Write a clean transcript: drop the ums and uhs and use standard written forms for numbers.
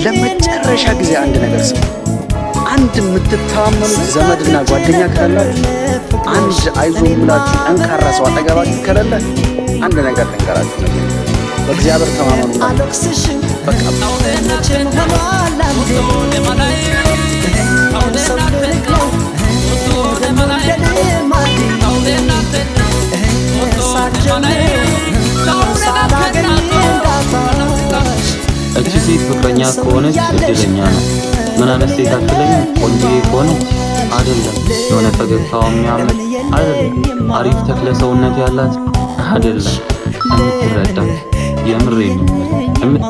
ለመጨረሻ ጊዜ አንድ ነገር ስሙ። አንድ የምትተማመኑት ዘመድና ጓደኛ ካላችሁ፣ አንድ አይዞህ ብላችሁ ጠንካራ ሰው አጠገባችሁ ከሌለ አንድ ነገር ልንገራችሁ ነው። በእግዚአብሔር ተማመኑ። በቃ እቺ ሴት ፍቅረኛ ከሆነች እድለኛ ነው። ምን አይነት ሴት አትለኝ? ቆንጆ ከሆነች አይደለም፣ የሆነ ፈገግታው የሚያምር አይደለም፣ አሪፍ ተክለ ሰውነት ያላት አይደለም፣ የምትረዳት የምሬ ነው ለምን